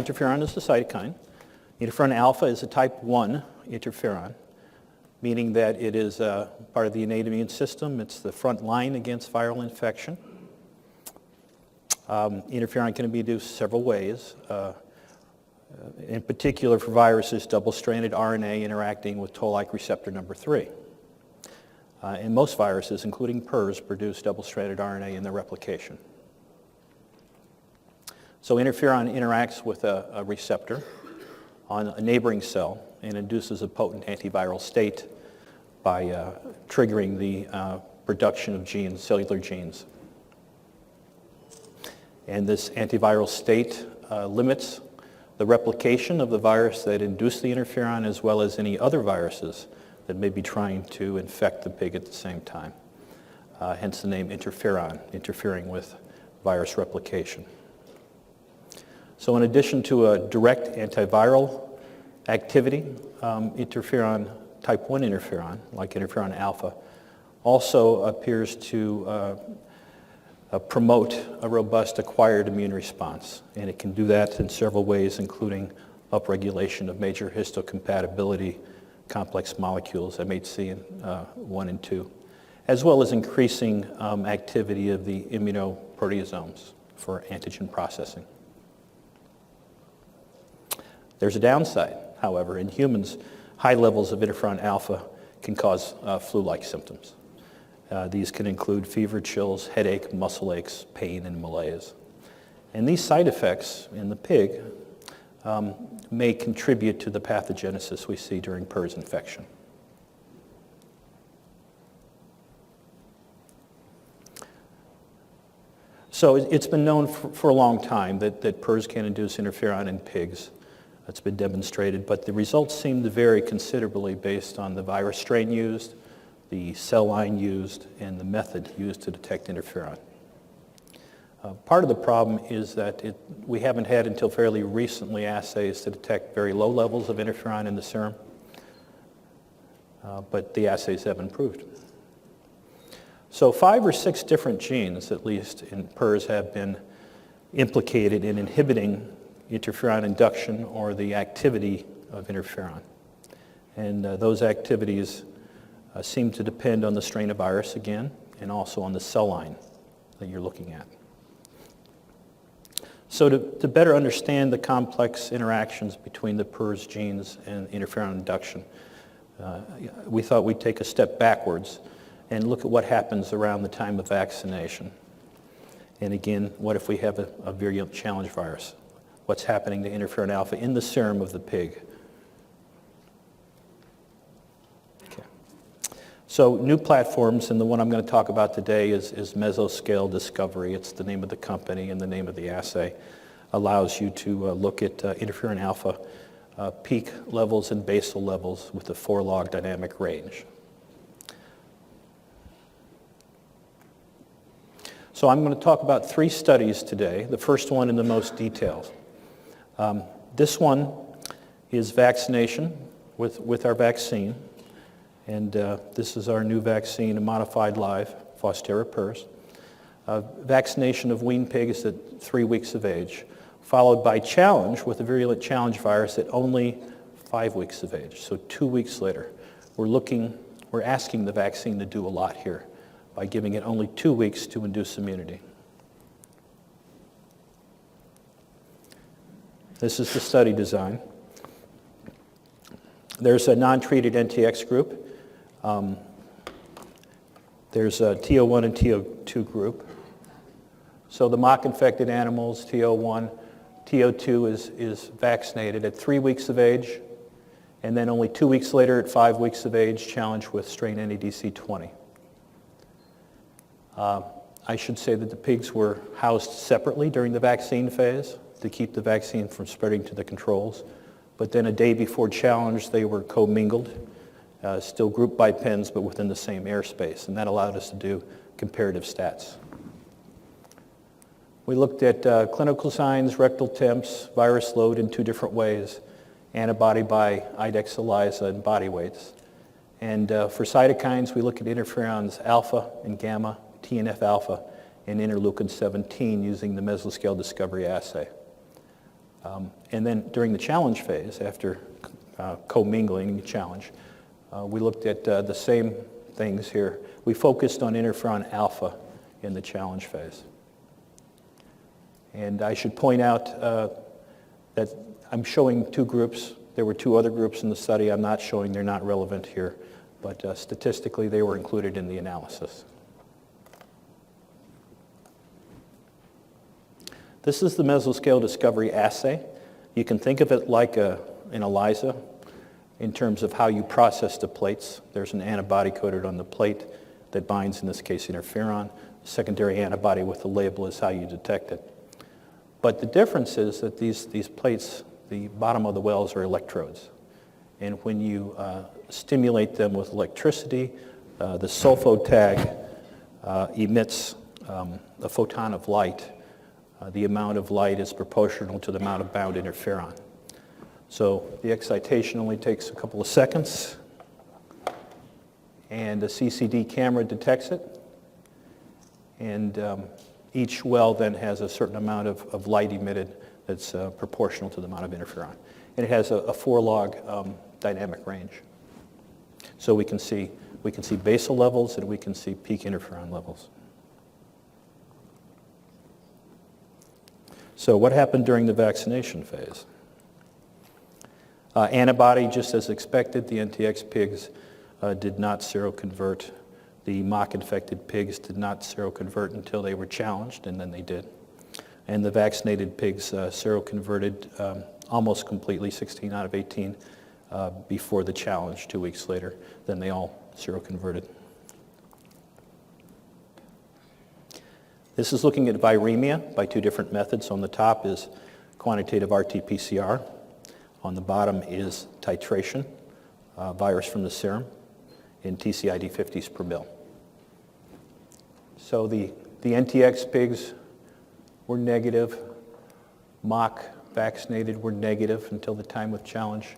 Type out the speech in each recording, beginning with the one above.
interferon is the cytokine. Interferon-alpha is a type 1 interferon, meaning that it is part of the innate immune system. It's the front line against viral infection. Interferon can be induced several ways. In particular for viruses, double-stranded RNA interacting with toll-like receptor number 3. And most viruses, including PRRS, produce double-stranded RNA in their replication. So interferon interacts with a receptor on a neighboring cell and induces a potent antiviral state by triggering the production of genes, cellular genes. And this antiviral state limits the replication of the virus that induced the interferon, as well as any other viruses that may be trying to infect the pig at the same time. Hence the name interferon, interfering with virus replication. So in addition to a direct antiviral activity, interferon, type 1 interferon, like interferon-alpha, also appears to promote a robust acquired immune response. And it can do that in several ways, including upregulation of major histocompatibility complex molecules, MHC 1 and 2, as well as increasing activity of the immunoproteasomes for antigen processing. There's a downside, however. In humans, high levels of interferon-alpha can cause flu-like symptoms. These can include fever, chills, headache, muscle aches, pain, and malaise. And these side effects in the pig may contribute to the pathogenesis we see during PRRS infection. So it's been known for a long time that PRRS can induce interferon in pigs. That's been demonstrated, but the results seem to vary considerably based on the virus strain used, the cell line used, and the method used to detect interferon. Part of the problem is that we haven't had until fairly recently assays to detect very low levels of interferon in the serum, but the assays have improved. So 5 or 6 different genes, at least in PRRS, have been implicated in inhibiting interferon induction or the activity of interferon. And those activities seem to depend on the strain of virus again, and also on the cell line that you're looking at. So to better understand the complex interactions between the PRRS genes and interferon induction, we thought we'd take a step backwards and look at what happens around the time of vaccination. And again, what if we have a virulent challenge virus? What's happening to interferon-alpha in the serum of the pig? Okay. So new platforms, and the one I'm going to talk about today is mesoscale discovery. It's the name of the company and the name of the assay. Allows you to look at interferon-alpha peak levels and basal levels with a 4-log dynamic range. So I'm going to talk about 3 studies today, the first one in the most detail. This one is vaccination with our vaccine, and this is our new vaccine, a modified live Fostera PRRS. Vaccination of weaned pigs at 3 weeks of age, followed by challenge with a virulent challenge virus at only 5 weeks of age, so 2 weeks later. We're asking the vaccine to do a lot here by giving it only 2 weeks to induce immunity. This is the study design. There's a non-treated NTX group. There's a TO1 and TO2 group. So the mock-infected animals, TO1, TO2 is vaccinated at 3 weeks of age, and then only 2 weeks later at 5 weeks of age, challenged with strain NADC 20. I should say that the pigs were housed separately during the vaccine phase to keep the vaccine from spreading to the controls. But then a day before challenge, they were commingled, still grouped by pens, but within the same airspace. And that allowed us to do comparative stats. We looked at clinical signs, rectal temps, virus load in 2 different ways, antibody by IDEXX ELISA, and body weights. And for cytokines, we look at interferons alpha and gamma, TNF-alpha, and interleukin-17 using the mesoscale discovery assay. And then during the challenge phase, after commingling the challenge, we looked at the same things here. We focused on Interferon-Alpha in the challenge phase. And I should point out that I'm showing two groups. There were two other groups in the study I'm not showing. They're not relevant here. But statistically, they were included in the analysis. This is the mesoscale discovery assay. You can think of it like an ELISA in terms of how you process the plates. There's an antibody coated on the plate that binds, in this case, interferon. The secondary antibody with the label is how you detect it. But the difference is that these plates, the bottom of the wells, are electrodes. And when you stimulate them with electricity, the sulfo tag emits a photon of light. The amount of light is proportional to the amount of bound interferon. So the excitation only takes a couple of seconds, and the CCD camera detects it. And each well then has a certain amount of light emitted that's proportional to the amount of interferon. And it has a 4-log dynamic range. So we can see basal levels and we can see peak interferon levels. So what happened during the vaccination phase? Antibody, just as expected, the NTX pigs did not seroconvert. The mock-infected pigs did not seroconvert until they were challenged, and then they did. And the vaccinated pigs seroconverted almost completely, 16 out of 18, before the challenge 2 weeks later. Then they all seroconverted. This is looking at viremia by two different methods. On the top is quantitative RT-PCR. On the bottom is titration, virus from the serum, in TCID 50s per mil. So the NTX pigs were negative. Mock vaccinated were negative until the time with challenge.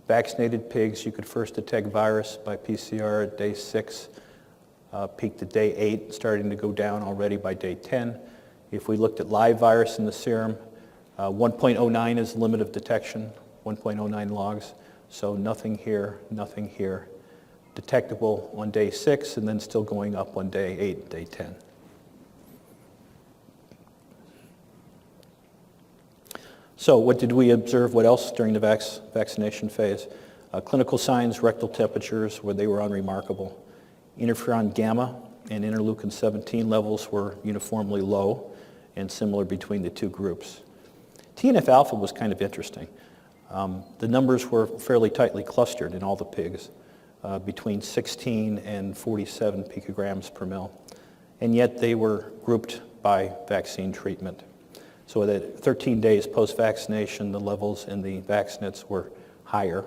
Vaccinated pigs, you could first detect virus by PCR at day 6, peaked at day 8, starting to go down already by day 10. If we looked at live virus in the serum, 1.09 is the limit of detection, 1.09 logs. So nothing here, nothing here. Detectable on day 6 and then still going up on day 8, day 10. So what did we observe? What else during the vaccination phase? Clinical signs, rectal temperatures, where they were unremarkable. Interferon gamma and interleukin 17 levels were uniformly low and similar between the two groups. TNF-alpha was kind of interesting. The numbers were fairly tightly clustered in all the pigs, between 16 and 47 picograms per mil, and yet they were grouped by vaccine treatment. So at 13 days post-vaccination, the levels in the vaccinates were higher,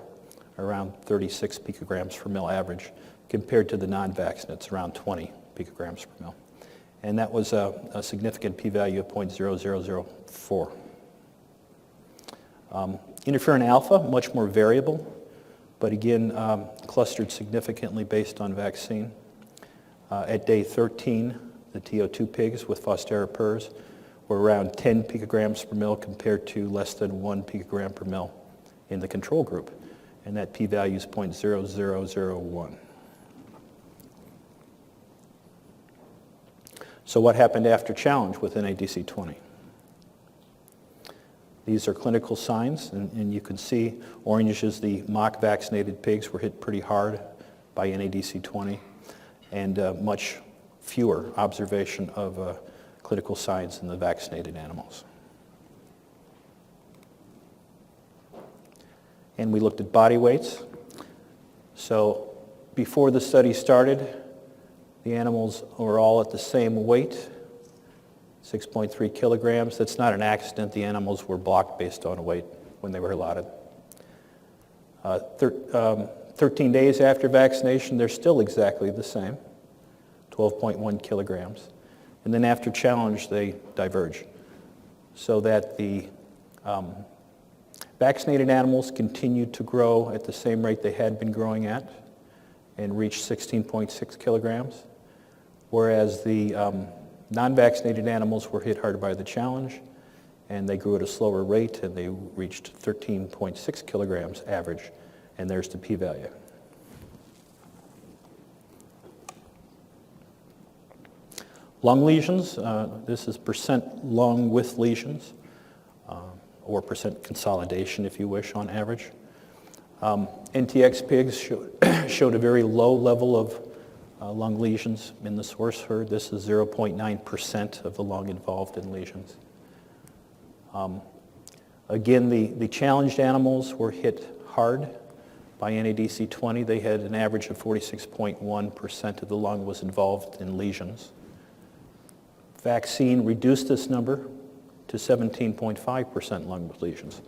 around 36 picograms per mil average, compared to the non-vaccinates, around 20 picograms per mil. And that was a significant p-value of 0.0004. Interferon-alpha, much more variable, but again, clustered significantly based on vaccine. At day 13, the TO2 pigs with Fostera PRRS were around 10 picograms per mil compared to less than 1 picogram per mil in the control group. And that p-value is 0.0001. So what happened after challenge with NADC 20? These are clinical signs, and you can see orange is the mock vaccinated pigs were hit pretty hard by NADC 20, and much fewer observation of clinical signs in the vaccinated animals. And we looked at body weights. So before the study started, the animals were all at the same weight, 6.3 kilograms. That's not an accident. The animals were blocked based on weight when they were allotted. 13 days after vaccination, they're still exactly the same, 12.1 kilograms. And then after challenge, they diverge, so that the vaccinated animals continued to grow at the same rate they had been growing at and reached 16.6 kilograms, whereas the non-vaccinated animals were hit hard by the challenge and they grew at a slower rate, and they reached 13.6 kilograms average, and there's the p-value. Lung lesions, this is percent lung width lesions, or percent consolidation, if you wish, on average. NTX pigs showed a very low level of lung lesions in the source herd. This is 0.9% of the lung involved in lesions. Again, the challenged animals were hit hard by NADC 20. They had an average of 46.1% of the lung was involved in lesions. Vaccine reduced this number to 17.5% lung lesions,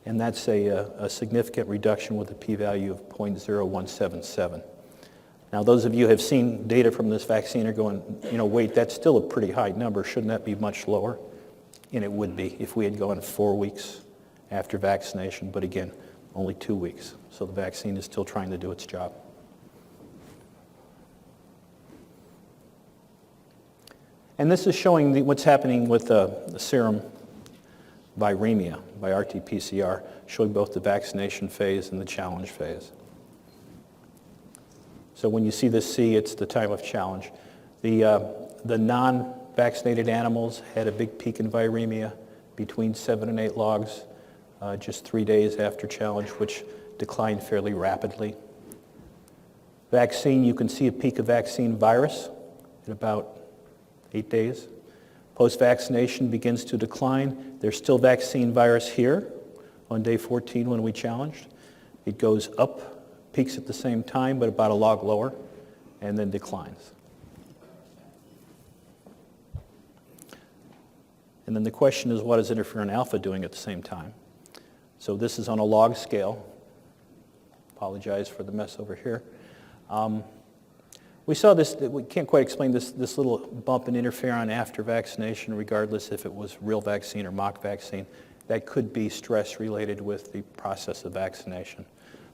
and that's a significant reduction with a p-value of 0.0177. Now, those of you who have seen data from this vaccine are going, wait, that's still a pretty high number. Shouldn't that be much lower? And it would be if we had gone 4 weeks after vaccination, but again, only 2 weeks. So the vaccine is still trying to do its job. And this is showing what's happening with the serum viremia by RT-PCR, showing both the vaccination phase and the challenge phase. So when you see this C, it's the time of challenge. The non-vaccinated animals had a big peak in viremia between 7 and 8 logs just 3 days after challenge, which declined fairly rapidly. Vaccine, you can see a peak of vaccine virus at about 8 days. Post-vaccination begins to decline. There's still vaccine virus here on day 14 when we challenged. It goes up, peaks at the same time, but about a log lower, and then declines. And then the question is, what is Interferon-Alpha doing at the same time? So this is on a log scale. Apologize for the mess over here. We saw this, we can't quite explain this little bump in interferon after vaccination, regardless if it was real vaccine or mock vaccine. That could be stress related with the process of vaccination.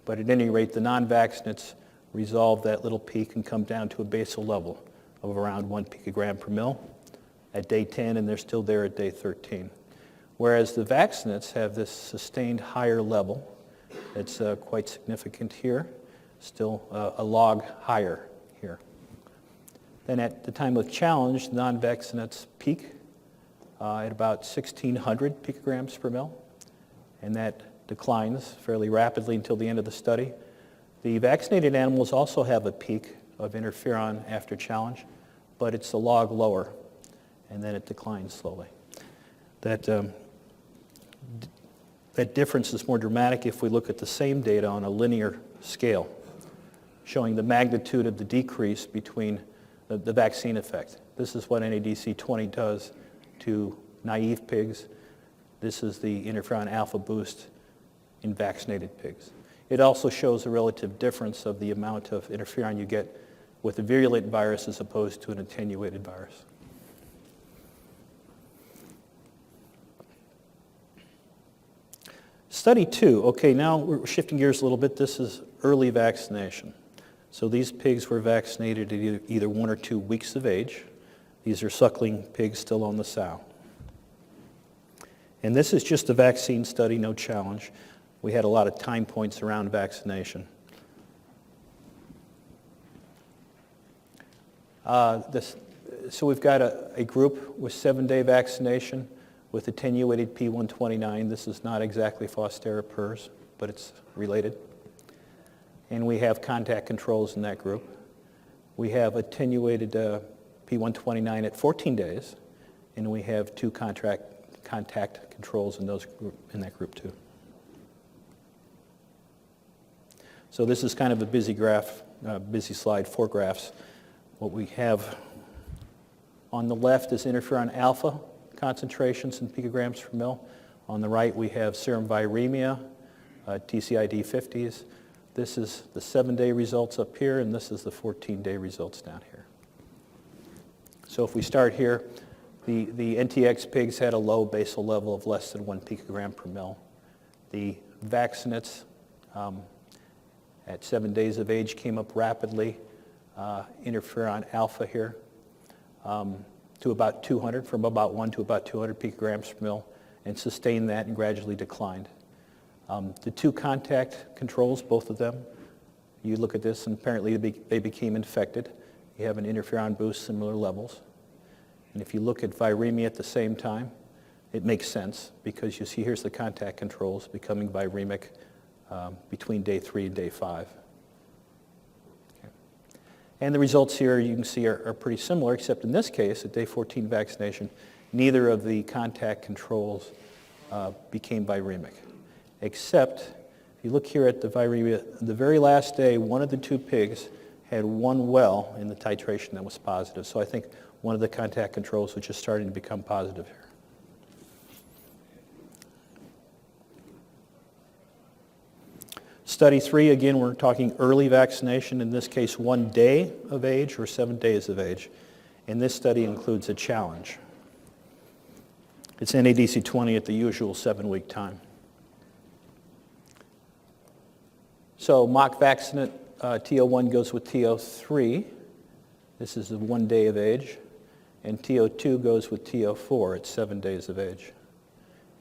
But at any rate, the non-vaccinates resolve that little peak and come down to a basal level of around 1 picogram per mil at day 10, and they're still there at day 13. Whereas the vaccinates have this sustained higher level. It's quite significant here, still a log higher here. Then at the time of challenge, non-vaccinates peak at about 1,600 picograms per mil, and that declines fairly rapidly until the end of the study. The vaccinated animals also have a peak of interferon after challenge, but it's a log lower, and then it declines slowly. That difference is more dramatic if we look at the same data on a linear scale, showing the magnitude of the decrease between the vaccine effect. This is what NADC 20 does to naive pigs. This is the Interferon-Alpha boost in vaccinated pigs. It also shows a relative difference of the amount of interferon you get with a virulent virus as opposed to an attenuated virus. Study 2. Okay, now we're shifting gears a little bit. This is early vaccination. So these pigs were vaccinated at either 1 or 2 weeks of age. These are suckling pigs still on the sow. And this is just a vaccine study, no challenge. We had a lot of time points around vaccination. So we've got a group with 7-day vaccination with attenuated P129. This is not exactly Fostera PRRS, but it's related. And we have contact controls in that group. We have attenuated P129 at 14 days, and we have 2 contact controls in that group too. So this is kind of a busy graph, busy slide, 4 graphs. What we have on the left is interferon-alpha concentrations in picograms per mil. On the right we have serum viremia, TCID 50s. This is the 7-day results up here, and this is the 14-day results down here. So if we start here, the NTX pigs had a low basal level of less than 1 picogram per mil. The vaccinates at 7 days of age came up rapidly, interferon-alpha here, to about 200, from about 1 to about 200 picograms per mil. and sustained that and gradually declined. The two contact controls, both of them, you look at this and apparently they became infected. You have an interferon boost, similar levels. And if you look at viremia at the same time, it makes sense because you see here's the contact controls becoming viremic between day 3 and day 5. Okay. And the results here you can see are pretty similar, except in this case, at day 14 vaccination, neither of the contact controls became viremic. Except, if you look here at the viremia, the very last day, one of the two pigs had one well in the titration that was positive. So I think one of the contact controls was just starting to become positive here. Study 3, again, we're talking early vaccination, in this case 1 day of age or 7 days of age. And this study includes a challenge. It's NADC 20 at the usual 7-week time. So mock vaccinate TO1 goes with TO3. This is 1 day of age. And TO2 goes with TO4 at 7 days of age.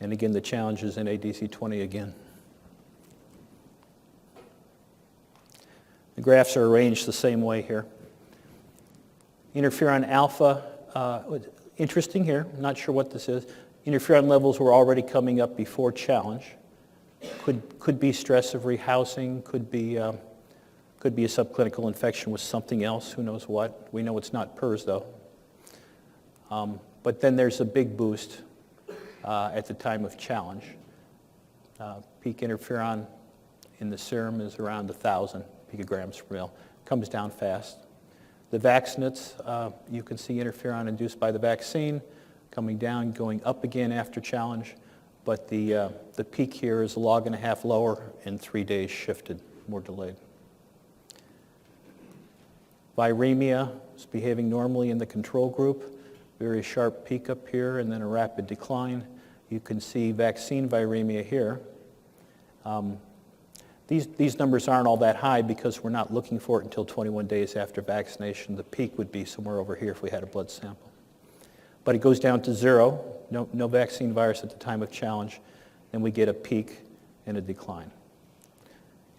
And again, the challenge is NADC 20 again. The graphs are arranged the same way here. Interferon-Alpha, interesting here, not sure what this is. Interferon levels were already coming up before challenge. Could be stress of rehousing, could be a subclinical infection with something else, who knows what. We know it's not PRRS though. But then there's a big boost at the time of challenge. Peak interferon in the serum is around 1,000 picograms per mil. Comes down fast. The vaccinates, you can see interferon induced by the vaccine coming down, going up again after challenge. But the peak here is 1.5 log lower and 3 days shifted, more delayed. Viremia is behaving normally in the control group. Very sharp peak up here and then a rapid decline. You can see vaccine viremia here. These numbers aren't all that high because we're not looking for it until 21 days after vaccination. The peak would be somewhere over here if we had a blood sample. But it goes down to 0, no vaccine virus at the time of challenge, and we get a peak and a decline.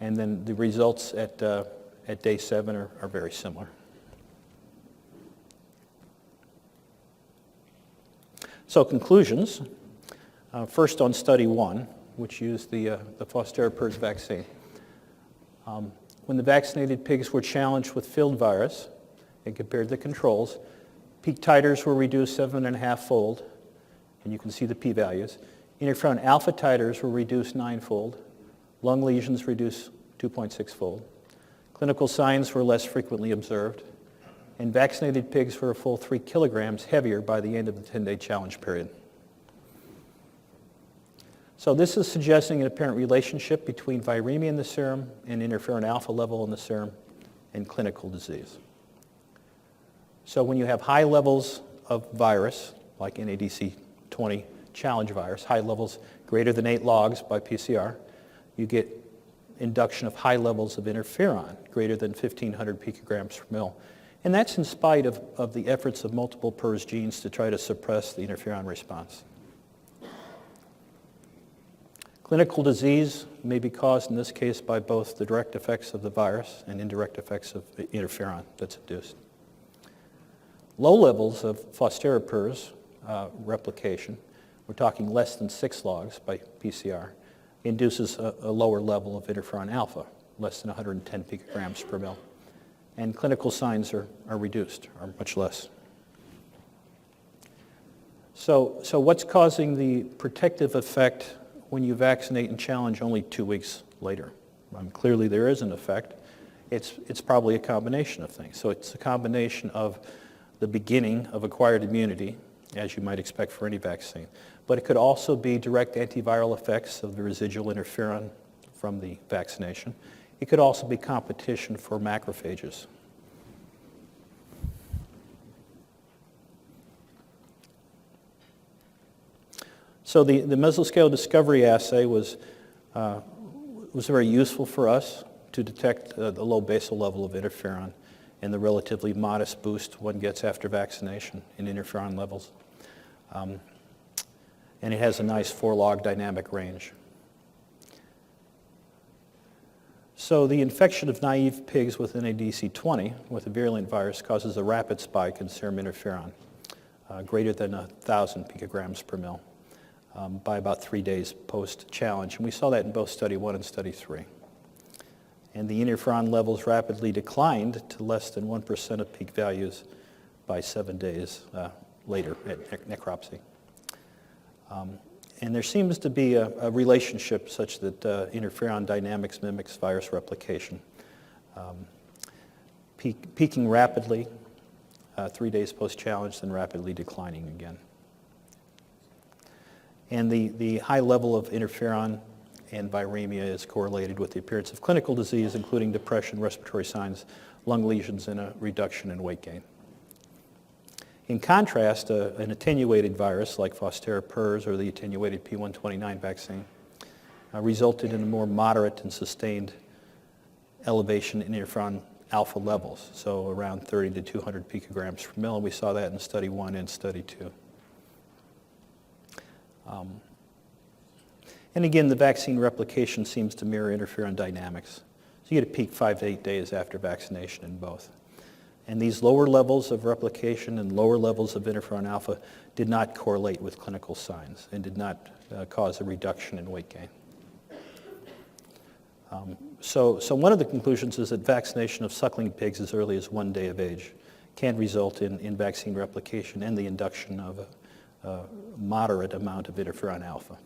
And then the results at day 7 are very similar. So conclusions, first on study 1, which used the PRRS vaccine. When the vaccinated pigs were challenged with filled virus and compared to controls, peak titers were reduced 7.5-fold, and you can see the p-values. Interferon-alpha titers were reduced 9-fold. Lung lesions reduced 2.6-fold. Clinical signs were less frequently observed. And vaccinated pigs were a full 3 kilograms heavier by the end of the 10-day challenge period. So this is suggesting an apparent relationship between viremia in the serum and interferon-alpha level in the serum and clinical disease. So when you have high levels of virus, like NADC 20 challenge virus, high levels greater than 8 logs by PCR, you get induction of high levels of interferon, greater than 1,500 picograms per mil. And that's in spite of the efforts of multiple PRRS genes to try to suppress the interferon response. Clinical disease may be caused in this case by both the direct effects of the virus and indirect effects of the interferon that's induced. Low levels of PRRS replication, we're talking less than 6 logs by PCR, induces a lower level of interferon-alpha, less than 110 picograms per mil. And clinical signs are reduced, are much less. So what's causing the protective effect when you vaccinate and challenge only 2 weeks later? Clearly there is an effect. It's probably a combination of things. So it's a combination of the beginning of acquired immunity, as you might expect for any vaccine. But it could also be direct antiviral effects of the residual interferon from the vaccination. It could also be competition for macrophages. So the mesoscale discovery assay was very useful for us to detect the low basal level of interferon and the relatively modest boost one gets after vaccination in interferon levels. and it has a nice 4-log dynamic range. So the infection of naive pigs with NADC20 with a virulent virus causes a rapid spike in serum interferon, greater than 1,000 picograms per mil, by about 3 days post-challenge. And we saw that in both Study 1 and Study 3. And the interferon levels rapidly declined to less than 1% of peak values by 7 days later at necropsy. And there seems to be a relationship such that interferon dynamics mimics virus replication, peaking rapidly 3 days post-challenge, then rapidly declining again. And the high level of interferon and viremia is correlated with the appearance of clinical disease, including depression, respiratory signs, lung lesions, and a reduction in weight gain. In contrast, an attenuated virus like Fostera PRRS or the attenuated P129 vaccine resulted in a more moderate and sustained elevation in Interferon-Alpha levels, so around 30 to 200 picograms per mil, and we saw that in Study 1 and Study 2. And again, the vaccine replication seems to mirror interferon dynamics. So you get a peak 5 to 8 days after vaccination in both. And these lower levels of replication and lower levels of interferon-alpha did not correlate with clinical signs and did not cause a reduction in weight gain. So one of the conclusions is that vaccination of suckling pigs as early as 1 day of age can result in vaccine replication and the induction of a moderate amount of interferon-alpha.